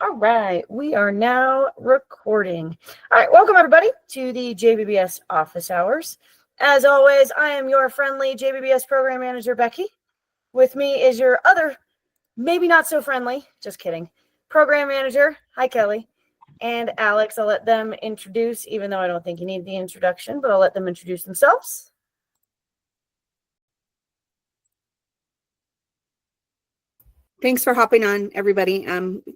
All right, we are now recording. All right, welcome everybody to the JBBS office hours. As always, I am your friendly JBBS program manager, Becky. With me is your other, maybe not so friendly, just kidding, program manager. Hi, Kelly. And Alex. I'll let them introduce, even though I don't think you need the introduction, but I'll let them introduce themselves. Thanks for hopping on, everybody.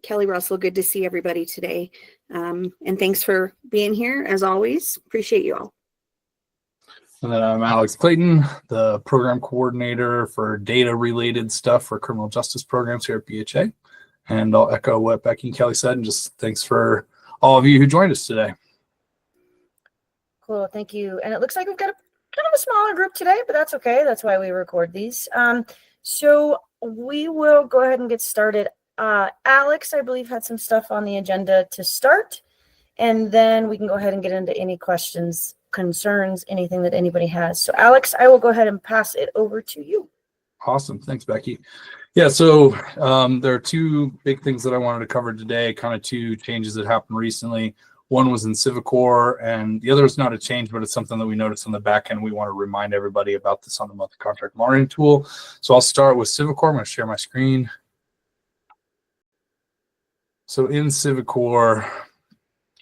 Kelly Russell, good to see everybody today. And thanks for being here, as always. Appreciate you all. And then I'm Alex Clayton, the program coordinator for data-related stuff for criminal justice programs here at BHA. And I'll echo what Becky and Kelly said, and just thanks for all of you who joined us today. Cool, thank you. And it looks like we've got kind of a smaller group today, but that's okay. That's why we record these. So we will go ahead and get started. Alex, I believe, had some stuff on the agenda to start, and then we can go ahead and get into any questions, concerns, anything that anybody has. So Alex, I will go ahead and pass it over to you. Awesome. Thanks, Becky. Yeah, so there are two big things that I wanted to cover today, kind of two changes that happened recently. One was in Civicor, and the other is not a change, but it's something that we noticed on the back end. We want to remind everybody about this on the monthly contract monitoring tool. So I'll start with Civicor. I'm going to share my screen. So in Civicor,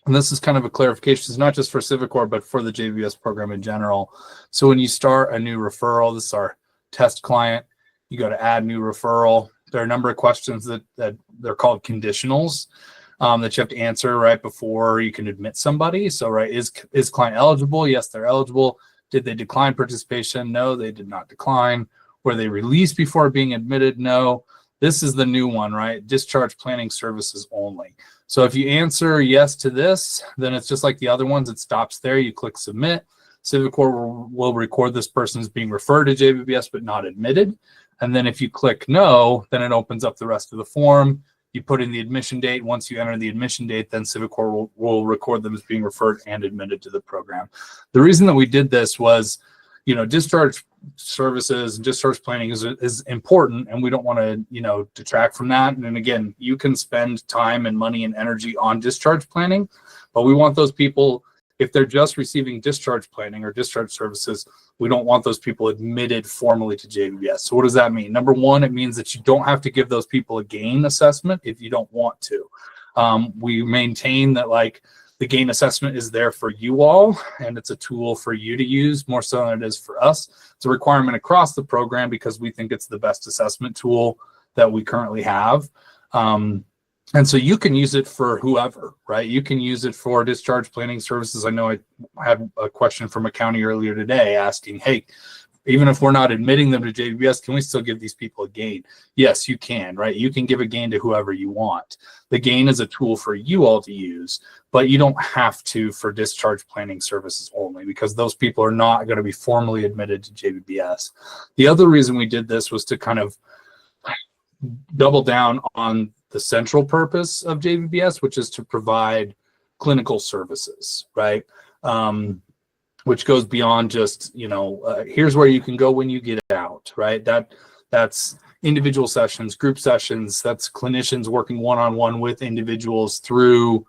and this is kind of a clarification. It's not just for Civicor, but for the JBBS program in general. So when you start a new referral, this is our test client, you go to add new referral. There are a number of questions that they're called conditionals. That you have to answer right before you can admit somebody. So, right, is client eligible? Yes, they're eligible. Did they decline participation? No, they did not decline. Were they released before being admitted? No. This is the new one, right? Discharge planning services only. So if you answer yes to this, then it's just like the other ones. It stops there. You click submit. Civicor will record this person as being referred to JBBS but not admitted. And then if you click no, then it opens up the rest of the form. You put in the admission date. Once you enter the admission date, then Civicor will record them as being referred and admitted to the program. The reason that we did this was, discharge services and discharge planning is important, and we don't want to, detract from that. And again, you can spend time and money and energy on discharge planning, but we want those people, if they're just receiving discharge planning or discharge services, we don't want those people admitted formally to JBBS. So what does that mean? Number one, it means that you don't have to give those people a gain assessment if you don't want to. We maintain that the gain assessment is there for you all, and it's a tool for you to use more so than it is for us. It's a requirement across the program because we think it's the best assessment tool that we currently have. And so you can use it for whoever, right? You can use it for discharge planning services. I know I had a question from a county earlier today asking, hey, even if we're not admitting them to JBBS, can we still give these people a gain? Yes, you can, right? You can give a gain to whoever you want. The gain is a tool for you all to use, but you don't have to for discharge planning services only, because those people are not going to be formally admitted to JBBS. The other reason we did this was to kind of double down on the central purpose of JBBS, which is to provide clinical services, right? Which goes beyond just, here's where you can go when you get out, right? That's individual sessions, group sessions, that's clinicians working one-on-one with individuals through,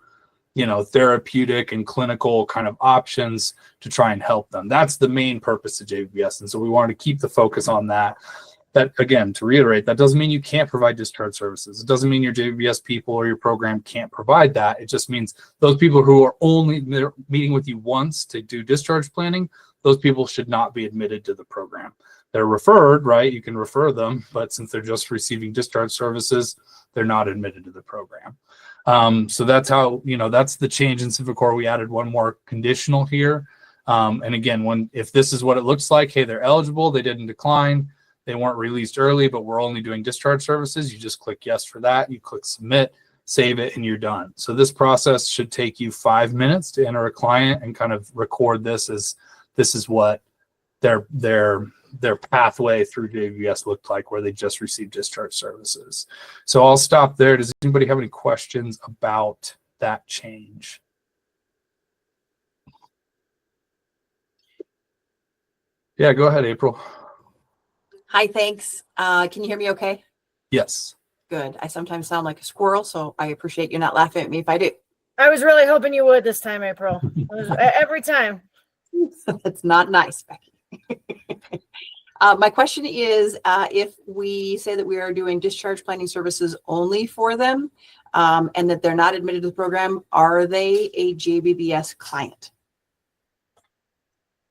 therapeutic and clinical kind of options to try and help them. That's the main purpose of JBBS. And so we wanted to keep the focus on that. That, again, to reiterate, that doesn't mean you can't provide discharge services. It doesn't mean your JBBS people or your program can't provide that. It just means those people who are only meeting with you once to do discharge planning, those people should not be admitted to the program. They're referred, right? You can refer them, but since they're just receiving discharge services, they're not admitted to the program. So that's how, that's the change in Civicor. We added one more conditional here. And again, if this is what it looks like, hey, they're eligible, they didn't decline, they weren't released early, but we're only doing discharge services. You just click yes for that. You click submit, save it, and you're done. So this process should take you 5 minutes to enter a client and kind of record this as this is what their pathway through JBBS looked like, where they just received discharge services. So I'll stop there. Does anybody have any questions about that change? Yeah, go ahead, April. Hi, thanks. Can you hear me okay? Yes. Good. I sometimes sound like a squirrel, so I appreciate you not laughing at me if I do. I was really hoping you would this time, April. Every time. That's not nice, Becky. My question is, if we say that we are doing discharge planning services only for them, and that they're not admitted to the program, are they a JBBS client?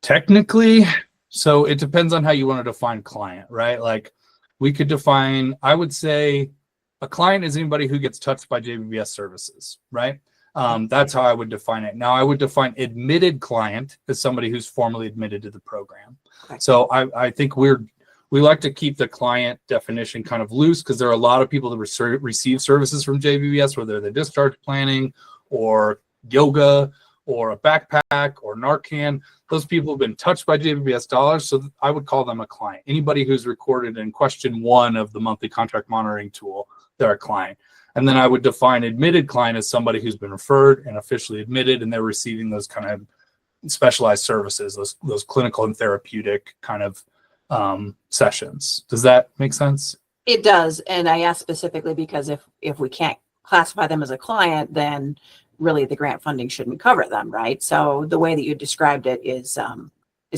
Technically, so it depends on how you want to define client, right? Like we could define, I would say a client is anybody who gets touched by JBBS services, right? That's how I would define it. Now I would define admitted client as somebody who's formally admitted to the program. Okay. So I think we like to keep the client definition kind of loose because there are a lot of people that receive services from JBBS, whether they're discharge planning or yoga or a backpack or Narcan. Those people have been touched by JBBS dollars, so I would call them a client. Anybody who's recorded in question 1 of the monthly contract monitoring tool, they're a client. And then I would define admitted client as somebody who's been referred and officially admitted, and they're receiving those kind of specialized services, those clinical and therapeutic kind of sessions. Does that make sense? It does. And I asked specifically because if we can't classify them as a client, then really the grant funding shouldn't cover them, right? So the way that you described it is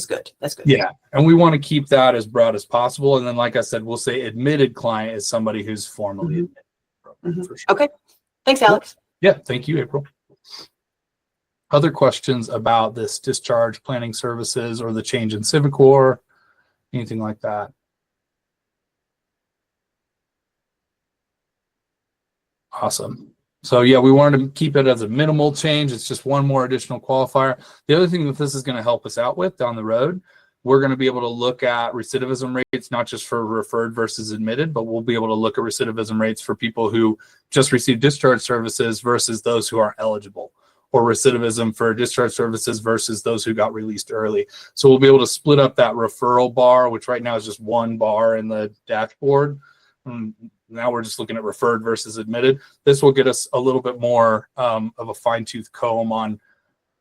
good. That's good. Yeah. And we want to keep that as broad as possible. And then, like I said, we'll say admitted client is somebody who's formally admitted. For sure. Okay. Thanks, Alex. Yeah. Thank you, April. Other questions about this discharge planning services or the change in Civicor, anything like that? Awesome. So yeah, we wanted to keep it as a minimal change. It's just one more additional qualifier. The other thing that this is going to help us out with down the road, we're going to be able to look at recidivism rates, not just for referred versus admitted, but we'll be able to look at recidivism rates for people who just received discharge services versus those who aren't eligible, or recidivism for discharge services versus those who got released early. So we'll be able to split up that referral bar, which right now is just one bar in the dashboard. Now we're just looking at referred versus admitted. This will get us a little bit more of a fine-tooth comb on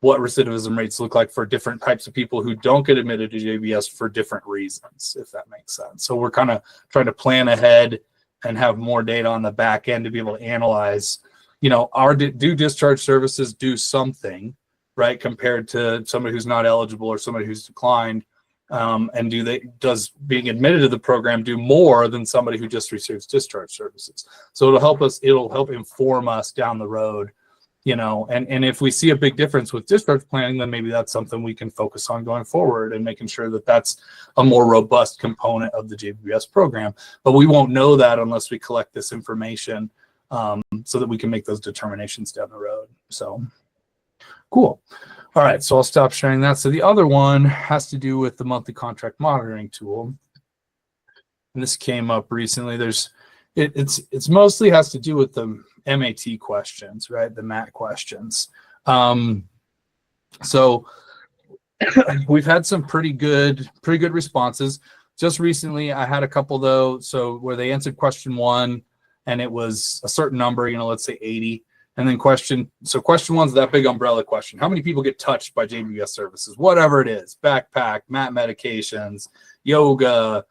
what recidivism rates look like for different types of people who don't get admitted to JBS for different reasons, if that makes sense. So we're kind of trying to plan ahead and have more data on the back end to be able to analyze, you know, do discharge services do something, right, compared to somebody who's not eligible or somebody who's declined, and does being admitted to the program do more than somebody who just receives discharge services? So it'll help inform us down the road, you know, and if we see a big difference with discharge planning, then maybe that's something we can focus on going forward and making sure that that's a more robust component of the JBBS program. But we won't know that unless we collect this information, so that we can make those determinations down the road. So cool. All right, so I'll stop sharing that. So the other one has to do with the monthly contract monitoring tool. And this came up recently. It's mostly has to do with the MAT questions, right? The MAT questions. So we've had some pretty good responses. Just recently, I had a couple though. So where they answered question 1 and it was a certain number, you know, let's say 80. And then question 1's that big umbrella question. How many people get touched by JBBS services? Whatever it is, backpack, MAT medications, yoga,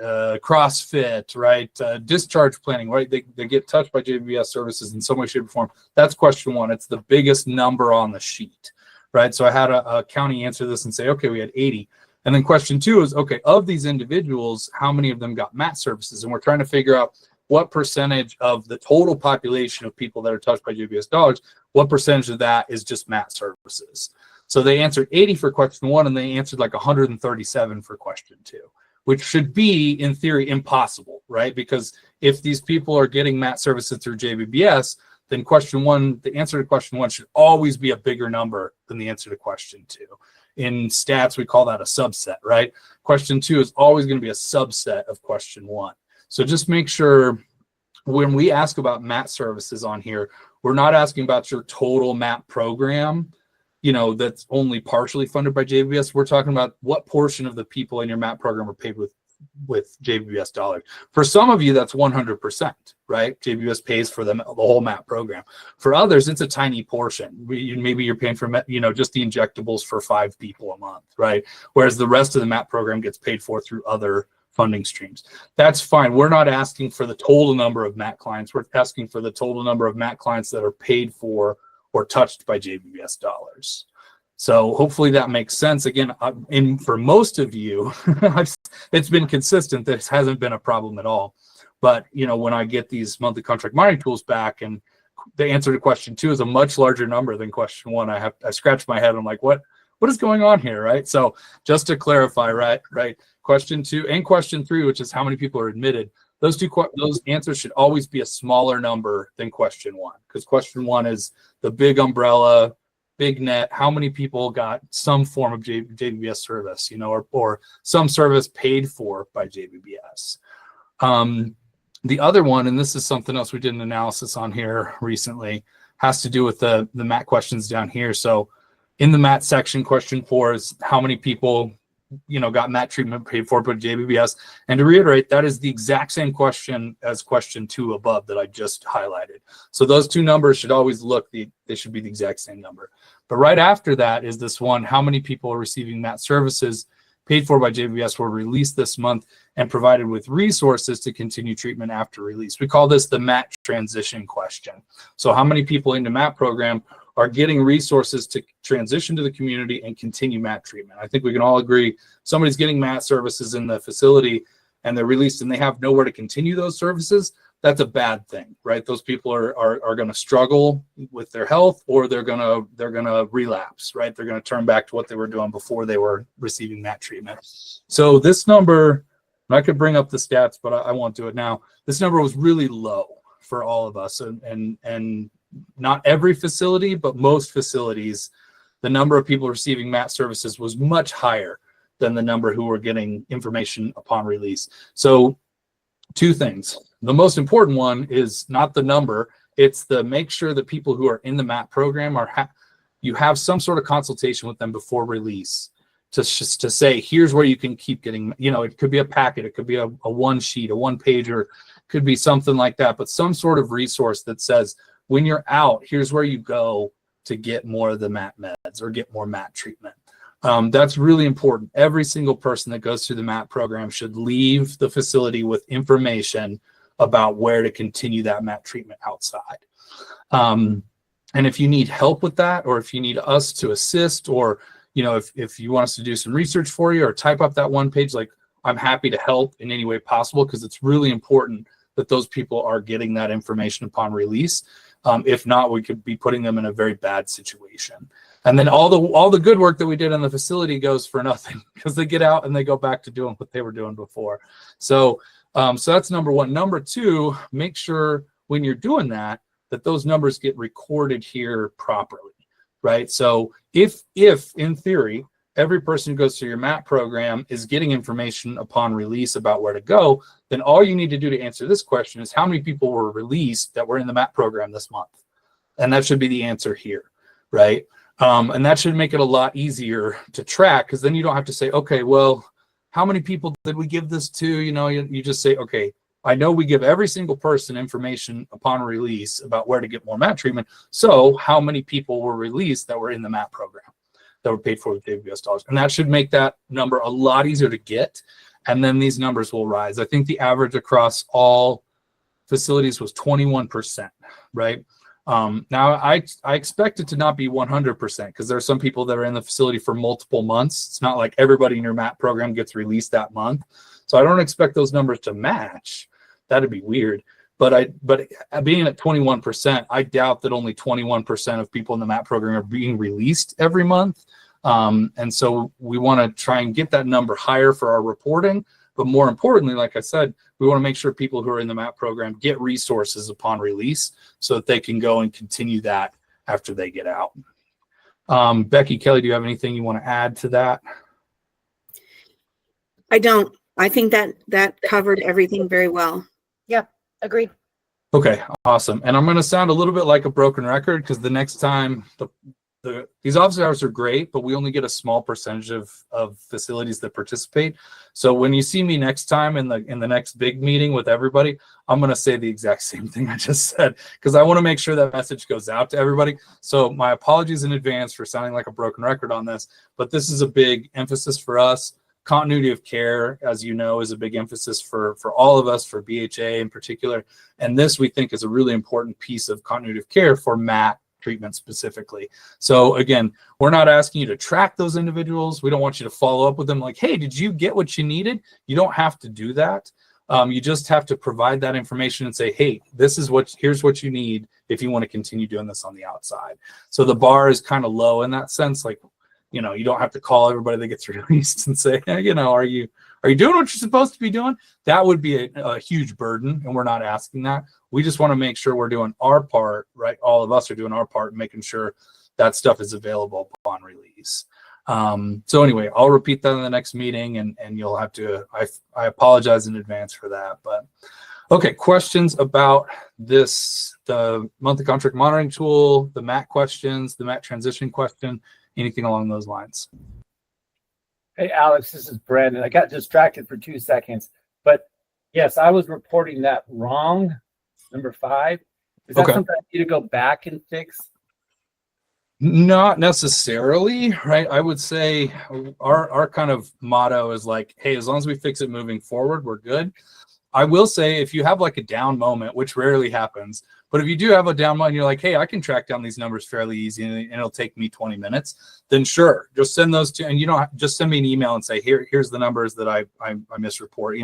CrossFit, right? Discharge planning, right? They get touched by JBBS services in some way, shape, or form. That's question 1. It's the biggest number on the sheet, right? So I had a county answer this and say, okay, we had 80. And then question 2 is, okay, of these individuals, how many of them got MAT services? And we're trying to figure out what percentage of the total population of people that are touched by JBBS dollars, what percentage of that is just MAT services? So they answered 80 for question 1, and they answered like 137 for question 2, which should be, in theory, impossible, right? Because if these people are getting MAT services through JBBS, then question 1, the answer to question 1 should always be a bigger number than the answer to question 2. In stats, we call that a subset, right? Question 2 is always going to be a subset of question 1. So just make sure when we ask about MAT services on here, we're not asking about your total MAT program, you know, that's only partially funded by JBBS. We're talking about what portion of the people in your MAT program are paid with JBBS dollars. For some of you, that's 100%, right? JBBS pays for the whole MAT program. For others, it's a tiny portion. Maybe you're paying for, you know, just the injectables for 5 people a month, right? Whereas the rest of the MAT program gets paid for through other funding streams. That's fine. We're not asking for the total number of MAT clients. We're asking for the total number of MAT clients that are paid for or touched by JBBS dollars. So hopefully that makes sense. Again, for most of you, it's been consistent. This hasn't been a problem at all. But, you know, when I get these monthly contract monitoring tools back and the answer to question 2 is a much larger number than question 1, I scratch my head. I'm like, what is going on here, right? So just to clarify, right, question 2 and question 3, which is how many people are admitted, those answers should always be a smaller number than question 1, because question 1 is the big umbrella, big net, how many people got some form of JBBS service, you know, or some service paid for by JBBS. The other one, and this is something else we did an analysis on here recently, has to do with the MAT questions down here. So in the MAT section, question 4 is how many people, you know, got MAT treatment paid for by JBBS. And to reiterate, that is the exact same question as question 2 above that I just highlighted. So those 2 numbers should always they should be the exact same number. But right after that is this one, how many people are receiving MAT services paid for by JBBS were released this month and provided with resources to continue treatment after release. We call this the MAT transition question. So how many people in the MAT program are getting resources to transition to the community and continue MAT treatment? I think we can all agree somebody's getting MAT services in the facility and they're released and they have nowhere to continue those services. That's a bad thing, right? Those people are going to struggle with their health, or they're going to relapse, right? They're going to turn back to what they were doing before they were receiving MAT treatment. So this number, and I could bring up the stats, but I won't do it now. This number was really low for all of us, and not every facility, but most facilities, the number of people receiving MAT services was much higher than the number who were getting information upon release. So 2 things. The most important one is not the number, it's the make sure that people who are in the MAT program you have some sort of consultation with them before release to say, here's where you can keep getting, you know, it could be a packet, it could be a 1 sheet, a 1-pager, could be something like that, but some sort of resource that says, when you're out, here's where you go to get more of the MAT meds or get more MAT treatment. That's really important. Every single person that goes through the MAT program should leave the facility with information about where to continue that MAT treatment outside. And if you need help with that, or if you need us to assist, or, you know, if you want us to do some research for you or type up that 1 page, like, I'm happy to help in any way possible, because it's really important that those people are getting that information upon release. If not, we could be putting them in a very bad situation. And then all the good work that we did in the facility goes for nothing, because they get out and they go back to doing what they were doing before. So that's number 1. Number 2, make sure when you're doing that those numbers get recorded here properly, right? So if in theory, every person who goes through your MAT program is getting information upon release about where to go, then all you need to do to answer this question is how many people were released that were in the MAT program this month? And that should be the answer here, right? And that should make it a lot easier to track, because then you don't have to say, okay, well, how many people did we give this to? You know, you just say, okay, I know we give every single person information upon release about where to get more MAT treatment. So how many people were released that were in the MAT program that were paid for with JBBS dollars? And that should make that number a lot easier to get. And then these numbers will rise. I think the average across all facilities was 21%, right? Now I expect it to not be 100%, because there are some people that are in the facility for multiple months. It's not like everybody in your MAT program gets released that month. So I don't expect those numbers to match. That'd be weird. But being at 21%, I doubt that only 21% of people in the MAT program are being released every month. And so we want to try and get that number higher for our reporting. But more importantly, like I said, we want to make sure people who are in the MAT program get resources upon release so that they can go and continue that after they get out. Becky, Kelly, do you have anything you want to add to that? I don't. I think that covered everything very well. Yeah, agreed. Okay, awesome. And I'm going to sound a little bit like a broken record, because the next time these office hours are great, but we only get a small percentage of facilities that participate. So when you see me next time in the next big meeting with everybody, I'm going to say the exact same thing I just said, because I want to make sure that message goes out to everybody. So my apologies in advance for sounding like a broken record on this, but this is a big emphasis for us. continuity of care, as you know, is a big emphasis for all of us, for BHA in particular. And this, we think, is a really important piece of continuity of care for MAT treatment specifically. So again, we're not asking you to track those individuals. We don't want you to follow up with them like, hey, did you get what you needed? You don't have to do that. You just have to provide that information and say, hey, here's what you need if you want to continue doing this on the outside. So the bar is kind of low in that sense. Like, you don't have to call everybody that gets released and say, hey, are you doing what you're supposed to be doing? That would be a huge burden, and we're not asking that. We just want to make sure we're doing our part, right? All of us are doing our part, making sure that stuff is available upon release. So anyway, I'll repeat that in the next meeting, and you'll have to, I apologize in advance for that. But okay, questions about this, the monthly contract monitoring tool, the MAT questions, the MAT transition question, anything along those lines? Hey, Alex, this is Brandon. I got distracted for 2 seconds, but yes, I was reporting that wrong. Number 5. Is that something I need to go back and fix? Not necessarily, right? I would say our kind of motto is like, hey, as long as we fix it moving forward, we're good. I will say if you have like a down moment, which rarely happens, but if you do have a down moment, you're like, hey, I can track down these numbers fairly easy and it'll take me 20 minutes, then sure, just send those to, and you don't just send me an email and say, here's the numbers that I misreport,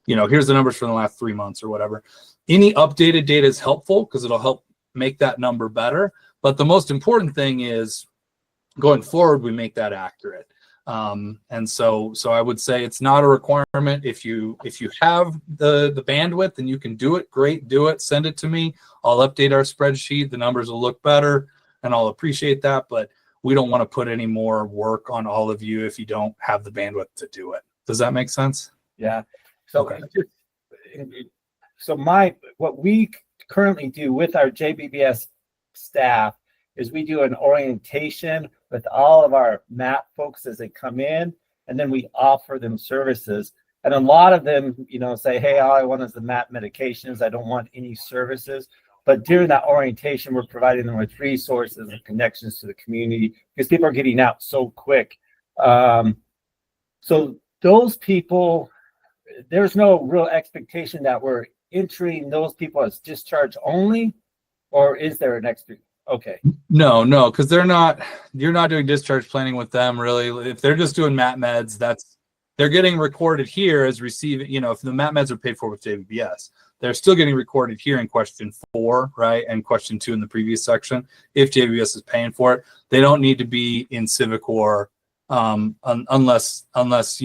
here's the numbers from the last 3 months or whatever. Any updated data is helpful because it'll help make that number better. But the most important thing is going forward, we make that accurate. And so I would say it's not a requirement. If you have the bandwidth and you can do it, great, do it, send it to me. I'll update our spreadsheet. The numbers will look better and I'll appreciate that. But we don't want to put any more work on all of you if you don't have the bandwidth to do it. Does that make sense? Yeah. So, okay. What we currently do with our JBBS staff is we do an orientation with all of our MAT folks as they come in, and then we offer them services. And a lot of them, say, hey, all I want is the MAT medications. I don't want any services. But during that orientation, we're providing them with resources and connections to the community because people are getting out so quick. So those people, there's no real expectation that we're entering those people as discharge only, or is there an extra? Okay. No, because you're not doing discharge planning with them really. If they're just doing MAT meds, they're getting recorded here as receiving, if the MAT meds are paid for with JBBS, they're still getting recorded here in question 4, right? And question 2 in the previous section. If JBBS is paying for it, they don't need to be in Civicor unless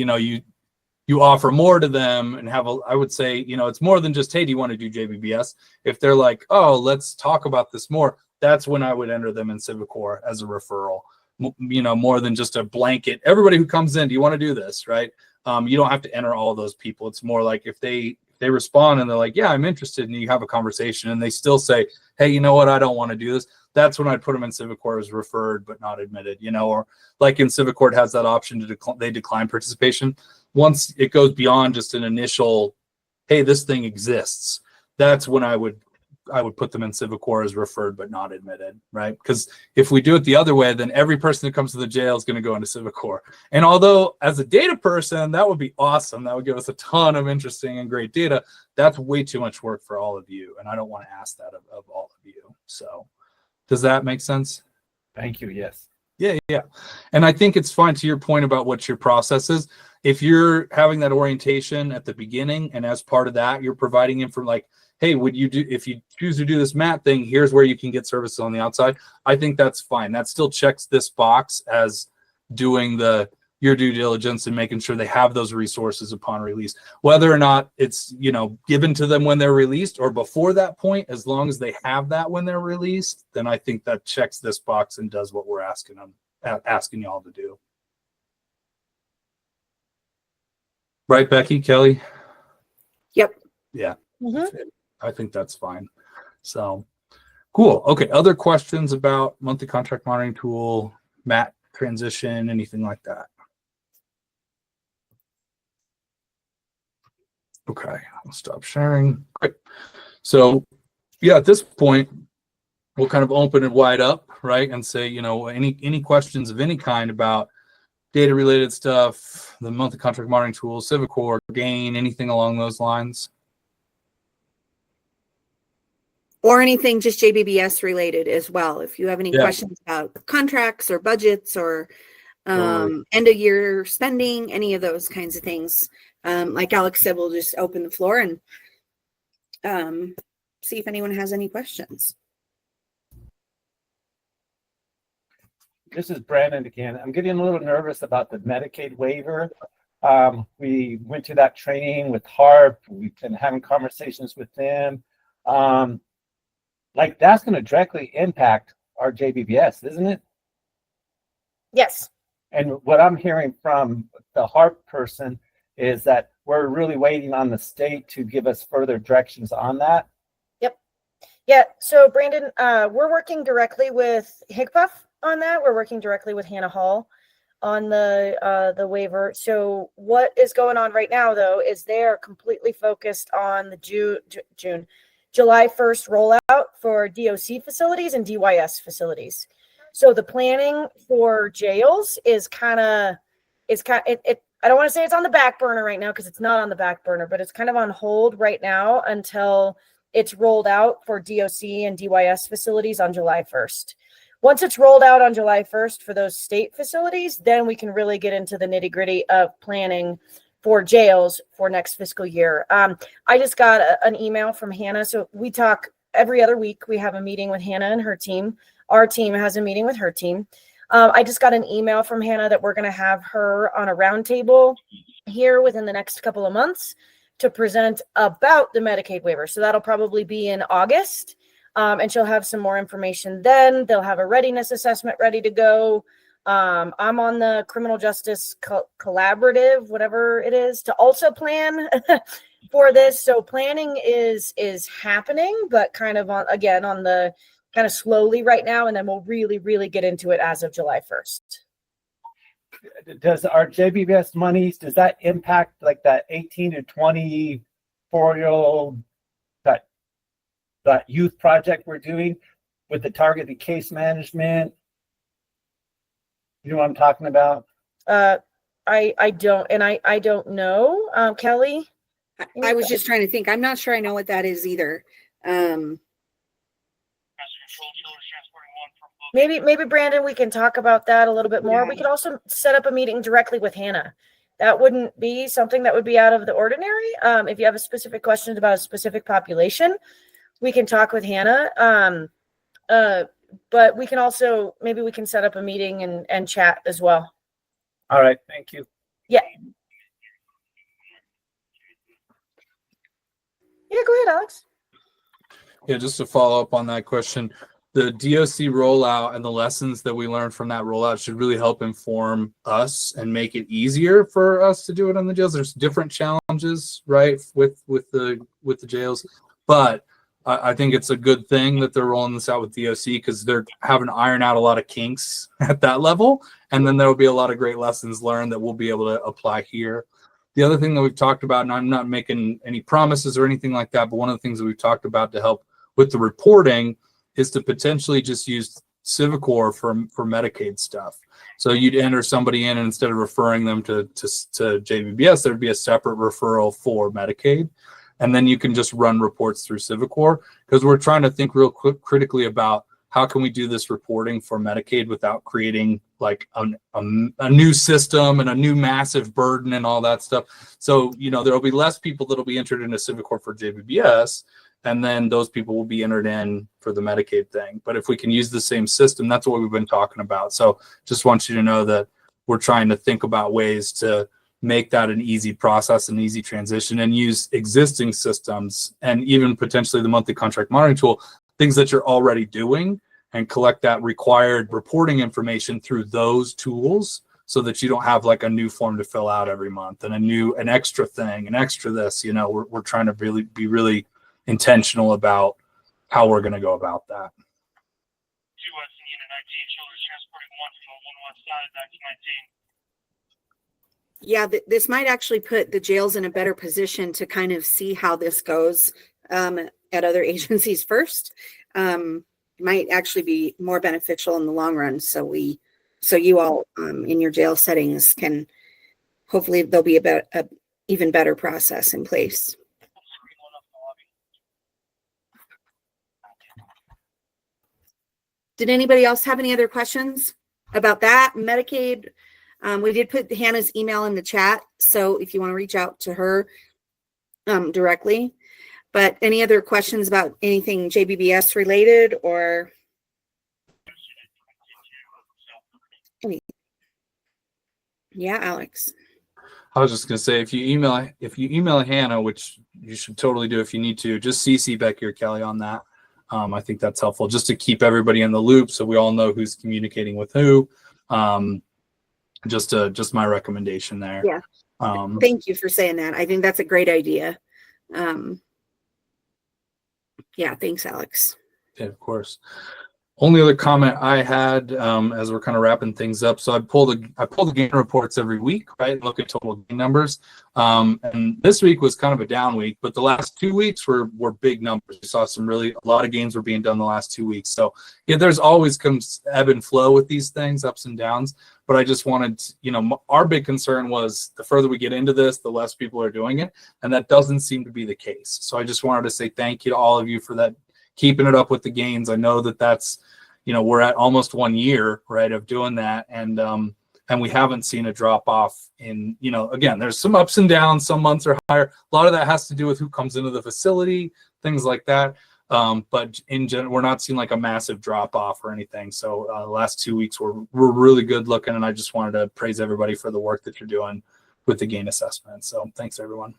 you offer more to them and I would say, it's more than just, hey, do you want to do JBBS? If they're like, oh, let's talk about this more, that's when I would enter them in Civicor as a referral, more than just a blanket. Everybody who comes in, do you want to do this, right? You don't have to enter all those people. It's more like if they respond and they're like, yeah, I'm interested, and you have a conversation and they still say, hey, you know what, I don't want to do this. That's when I'd put them in Civicor as referred but not admitted, or like in Civicor, it has that option to they decline participation. Once it goes beyond just an initial, hey, this thing exists, that's when I would put them in Civicor as referred but not admitted, right? Because if we do it the other way, then every person that comes to the jail is going to go into Civicor. And although as a data person, that would be awesome. That would give us a ton of interesting and great data. That's way too much work for all of you. And I don't want to ask that of all of you. So does that make sense? Thank you. Yes. Yeah. And I think it's fine to your point about what your process is. If you're having that orientation at the beginning and as part of that, you're providing info like, hey, if you choose to do this MAT thing, here's where you can get services on the outside. I think that's fine. That still checks this box as doing your due diligence and making sure they have those resources upon release. Whether or not it's, given to them when they're released or before that point, as long as they have that when they're released, then I think that checks this box and does what we're asking y'all to do. Right, Becky, Kelly? Yep. Yeah. Mm-hmm. I think that's fine. So cool. Okay. Other questions about monthly contract monitoring tool, MAT transition, anything like that? Okay. I'll stop sharing. Great. So yeah, at this point, we'll kind of open it wide up, right? And say, any questions of any kind about data related stuff, the monthly contract monitoring tool, Civicor, Gain, anything along those lines? Or anything just JBBS related as well. If you have any Yeah. questions about contracts or budgets or Totally. end of year spending, any of those kinds of things. Like Alex said, we'll just open the floor and see if anyone has any questions. This is Brandon again. I'm getting a little nervous about the Medicaid waiver. We went to that training with HARP. We've been having conversations with them. Like that's going to directly impact our JBBS, isn't it? Yes. And what I'm hearing from the HARP person is that we're really waiting on the state to give us further directions on that. Yep. Yeah. So Brandon, we're working directly with HIGPUF on that. We're working directly with Hannah Hall on the waiver. So what is going on right now, though, is they are completely focused on the July 1st rollout for DOC facilities and DYS facilities. So the planning for jails is kind of, I don't want to say it's on the back burner right now because it's not on the back burner, but it's kind of on hold right now until it's rolled out for DOC and DYS facilities on July 1st. Once it's rolled out on July 1st for those state facilities, then we can really get into the nitty gritty of planning for jails for next fiscal year. I just got an email from Hannah. So we talk every other week. We have a meeting with Hannah and her team. Our team has a meeting with her team. I just got an email from Hannah that we're going to have her on a roundtable here within the next couple of months to present about the Medicaid waiver. So that'll probably be in August. And she'll have some more information then. They'll have a readiness assessment ready to go. I'm on the criminal justice collaborative, whatever it is, to also plan for this. So planning is happening, but kind of on the kind of slowly right now. And then we'll really, really get into it as of July 1st. Does our JBBS monies, does that impact like that 18 to 24-year-old, that youth project we're doing with the targeted case management? You know what I'm talking about? I don't know. Kelly? I was just trying to think. I'm not sure I know what that is either. Maybe Brandon, we can talk about that a little bit more. Yeah. We could also set up a meeting directly with Hannah. That wouldn't be something that would be out of the ordinary. If you have a specific question about a specific population, we can talk with Hannah. But we can also, maybe we can set up a meeting and chat as well. All right, thank you. Yeah. Yeah, go ahead, Alex. Yeah, just to follow up on that question, the DOC rollout and the lessons that we learned from that rollout should really help inform us and make it easier for us to do it on the jails. There's different challenges, right, with the jails, but I think it's a good thing that they're rolling this out with DOC because they're having to iron out a lot of kinks at that level, and then there will be a lot of great lessons learned that we'll be able to apply here. The other thing that we've talked about, and I'm not making any promises or anything like that, but one of the things that we've talked about to help with the reporting is to potentially just use Civicor for Medicaid stuff. So you'd enter somebody in, and instead of referring them to JBBS, there'd be a separate referral for Medicaid. And then you can just run reports through Civicor, because we're trying to think real critically about how can we do this reporting for Medicaid without creating like a new system and a new massive burden and all that stuff. So, there'll be less people that'll be entered into Civicor for JBBS, and then those people will be entered in for the Medicaid thing. But if we can use the same system, that's what we've been talking about. So just want you to know that we're trying to think about ways to make that an easy process, an easy transition, and use existing systems and even potentially the monthly contract monitoring tool, things that you're already doing, and collect that required reporting information through those tools so that you don't have like a new form to fill out every month and an extra thing, an extra this. We're trying to be really intentional about how we're going to go about that. Yeah, this might actually put the jails in a better position to kind of see how this goes at other agencies first. Might actually be more beneficial in the long run. So we so you all in your jail settings can, hopefully there'll be a even better process in place. Did anybody else have any other questions about that? Medicaid, we did put Hannah's email in the chat, so if you want to reach out to her directly. But any other questions about anything JBBS related or any? Yeah, Alex. I was just gonna say, if you email Hannah, which you should totally do if you need to, just CC Becky or Kelly on that. I think that's helpful just to keep everybody in the loop so we all know who's communicating with who. Just my recommendation there. Yeah. Thank you for saying that. I think that's a great idea. Yeah, thanks, Alex. Yeah, of course. Only other comment I had as we're kind of wrapping things up. So I pull the gain reports every week, right? Look at total gain numbers. And this week was kind of a down week, but the last 2 weeks were big numbers. We saw a lot of gains were being done the last 2 weeks. So yeah, there's always comes ebb and flow with these things, ups and downs. But I just wanted, our big concern was the further we get into this, the less people are doing it. And that doesn't seem to be the case. So I just wanted to say thank you to all of you for that, keeping it up with the gains. I know that's, we're at almost 1 year, right, of doing that. And we haven't seen a drop off in, again, there's some ups and downs. Some months are higher. A lot of that has to do with who comes into the facility, things like that. But in general, we're not seeing like a massive drop off or anything. So the last 2 weeks were really good looking. And I just wanted to praise everybody for the work that you're doing with the gain assessment. So thanks, everyone.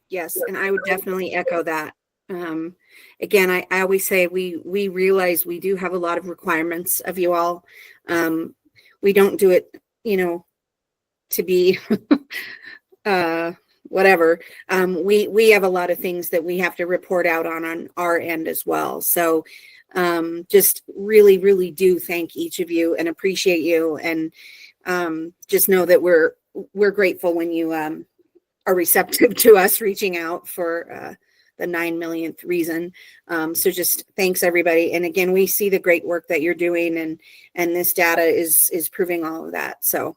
Yes, and I would definitely echo that. Again, I always say we realize we do have a lot of requirements of you all. We don't do it, to be whatever. We have a lot of things that we have to report out on our end as well. So just really, really do thank each of you and appreciate you. And just know that we're grateful when you are receptive to us reaching out for the 9 millionth reason. So just thanks everybody. And again, we see the great work that you're doing and this data is proving all of that. So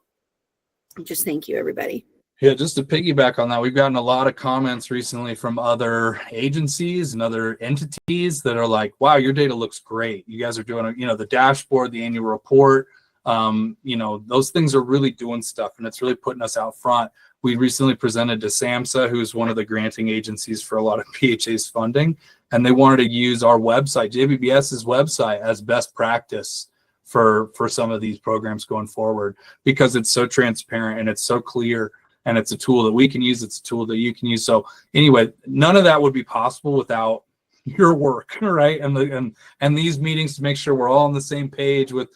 just thank you, everybody. Yeah, just to piggyback on that, we've gotten a lot of comments recently from other agencies and other entities that are like, wow, your data looks great. You guys are doing, the dashboard, the annual report, those things are really doing stuff and it's really putting us out front. We recently presented to SAMHSA, who's one of the granting agencies for a lot of PHA's funding, and they wanted to use our website, JBBS's website, as best practice for some of these programs going forward because it's so transparent and it's so clear and it's a tool that we can use. It's a tool that you can use. So anyway, none of that would be possible without your work, right? And these meetings to make sure we're all on the same page with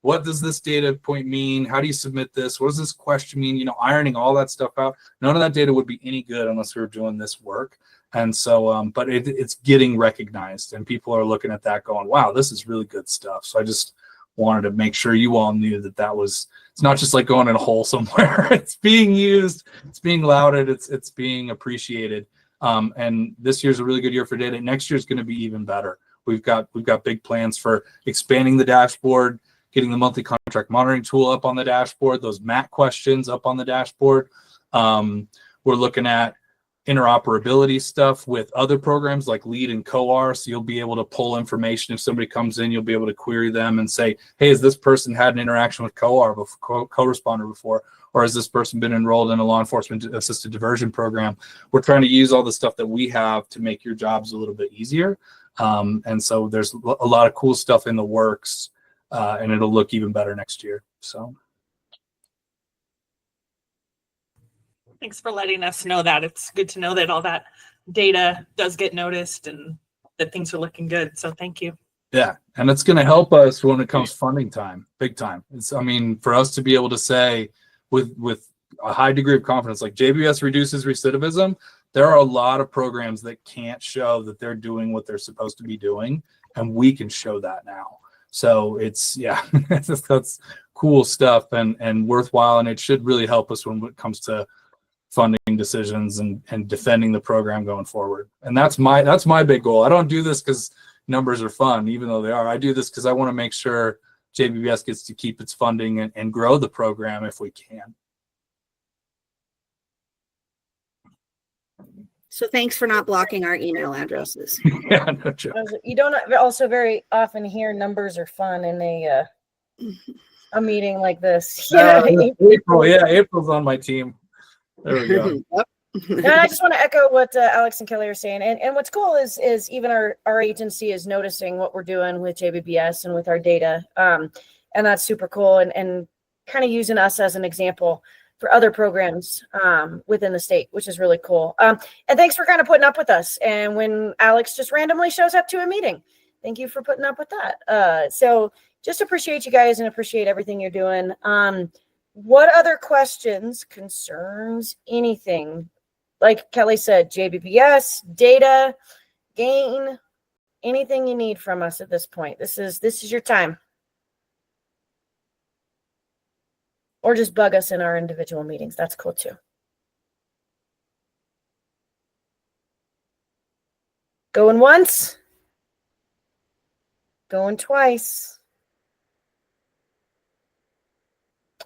what does this data point mean? How do you submit this? What does this question mean? Ironing all that stuff out. None of that data would be any good unless we were doing this work. And so, but it's getting recognized and people are looking at that going, wow, this is really good stuff. So I just wanted to make sure you all knew that was, it's not just like going in a hole somewhere. It's being used, it's being lauded, it's being appreciated. And this year's a really good year for data. Next year's going to be even better. We've got big plans for expanding the dashboard, getting the monthly contract monitoring tool up on the dashboard, those MAT questions up on the dashboard. We're looking at interoperability stuff with other programs like LEAD and COAR. So you'll be able to pull information. If somebody comes in, you'll be able to query them and say, hey, has this person had an interaction with COAR before, co-responder before, or has this person been enrolled in a law enforcement assisted diversion program? We're trying to use all the stuff that we have to make your jobs a little bit easier. And so there's a lot of cool stuff in the works. And it'll look even better next year. So thanks for letting us know that. It's good to know that all that data does get noticed and that things are looking good. So thank you. Yeah, and it's going to help us when it comes funding time, big time. For us to be able to say with a high degree of confidence, like JBBS reduces recidivism, there are a lot of programs that can't show that they're doing what they're supposed to be doing, and we can show that now. So that's cool stuff and worthwhile, and it should really help us when it comes to funding decisions and defending the program going forward. And that's my big goal. I don't do this because numbers are fun, even though they are. I do this because I want to make sure JBBS gets to keep its funding and grow the program if we can. So thanks for not blocking our email addresses. Yeah, no joke. You don't also very often hear numbers are fun in a meeting like this. April, yeah, April's on my team. There we go. Yep. And I just want to echo what Alex and Kelly are saying. And what's cool is even our agency is noticing what we're doing with JBBS and with our data. And that's super cool and kind of using us as an example for other programs within the state, which is really cool. And thanks for kind of putting up with us. And when Alex just randomly shows up to a meeting, thank you for putting up with that. So just appreciate you guys and appreciate everything you're doing. What other questions, concerns, anything? Like Kelly said, JBBS, data, gain, anything you need from us at this point. This is your time. Or just bug us in our individual meetings. That's cool too. Going once. Going twice.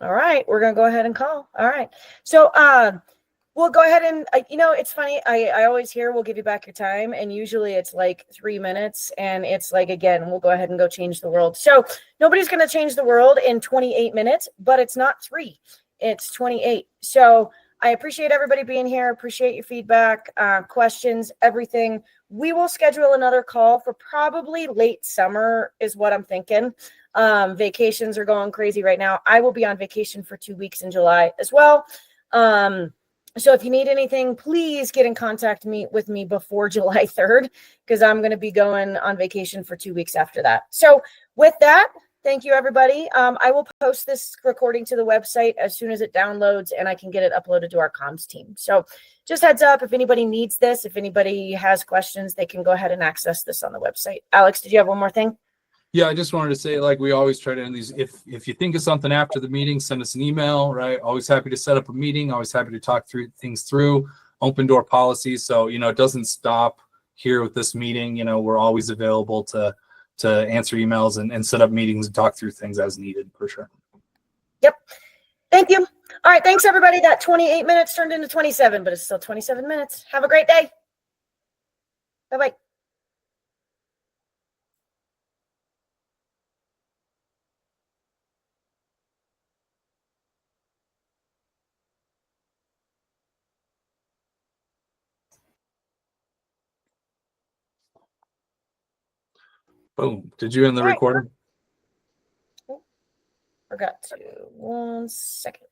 All right, we're going to go ahead and call. All right. So, we'll go ahead and, it's funny. I always hear we'll give you back your time. And usually it's like 3 minutes. And it's like, again, we'll go ahead and go change the world. So nobody's going to change the world in 28 minutes, but it's not 3. It's 28. So I appreciate everybody being here. Appreciate your feedback, questions, everything. We will schedule another call for probably late summer is what I'm thinking. Vacations are going crazy right now. I will be on vacation for 2 weeks in July as well. So if you need anything, please get in contact with me before July 3rd, because I'm going to be going on vacation for 2 weeks after that. So with that, thank you, everybody. I will post this recording to the website as soon as it downloads and I can get it uploaded to our comms team. So just heads up, if anybody needs this, if anybody has questions, they can go ahead and access this on the website. Alex, did you have one more thing? Yeah, I just wanted to say, like we always try to end these, if you think of something after the meeting, send us an email, right? Always happy to set up a meeting, always happy to talk through things through, open door policy. So, it doesn't stop here with this meeting. We're always available to answer emails and set up meetings and talk through things as needed, for sure. Yep. Thank you. All right. Thanks, everybody. That 28 minutes turned into 27, but it's still 27 minutes. Have a great day. Bye-bye. Boom. Did you end the All right. recording? Forgot to. 1 second.